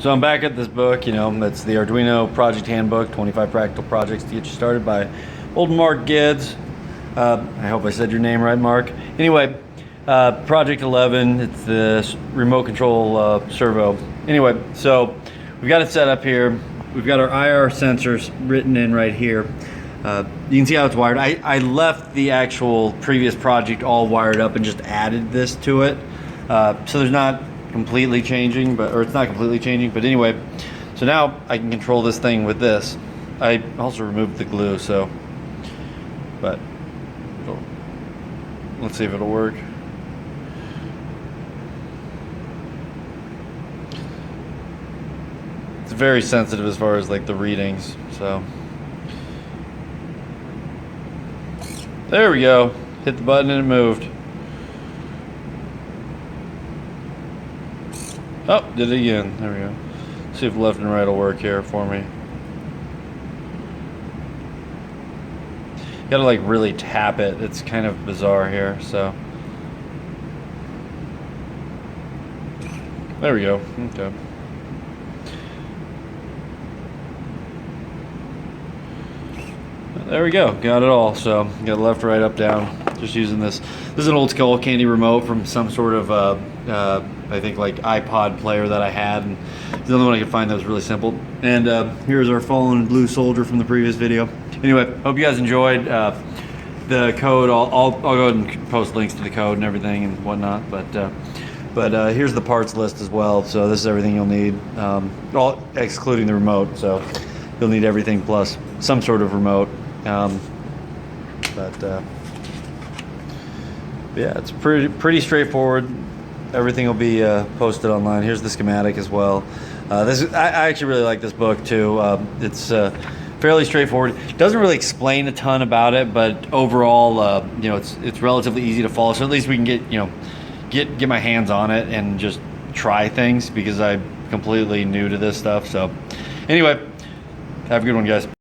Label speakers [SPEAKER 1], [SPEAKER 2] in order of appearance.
[SPEAKER 1] So I'm back at this book, that's the Arduino Project Handbook, 25 Practical Projects to Get You Started by old Mark Geddes. I hope I said your name right, Mark. Anyway, Project 11, it's this remote control servo. Anyway, so we've got it set up here. We've got our IR sensors written in right here. You can see how it's wired. I left the actual previous project all wired up and just added this to it. So there's not completely changing, or it's not completely changing, but anyway, so now I can control this thing with this. I also removed the glue, but let's see if it'll work. It's very sensitive as far as like the readings, so. There we go. Hit the button and it moved. Oh, did it again. There we go. See if left and right will work here for me. You gotta like really tap it. It's kind of bizarre here, so. There we go. Okay. There we go, got it all. So got left, right, up, down. Just using this. This is an old Skull Candy remote from some sort of I think like iPod player that I had, and the only one I could find that was really simple. And here's our fallen blue soldier from the previous video. Anyway, hope you guys enjoyed the code. I'll go ahead and post links to the code and everything and whatnot. But here's the parts list as well. So this is everything you'll need, all excluding the remote. So you'll need everything plus some sort of remote. Yeah, it's pretty straightforward. Everything will be posted online. Here's the schematic as well. I actually really like this book too. It's fairly straightforward. It doesn't really explain a ton about it, but overall, it's relatively easy to follow. So at least we can get my hands on it and just try things, because I'm completely new to this stuff. So anyway, have a good one, guys.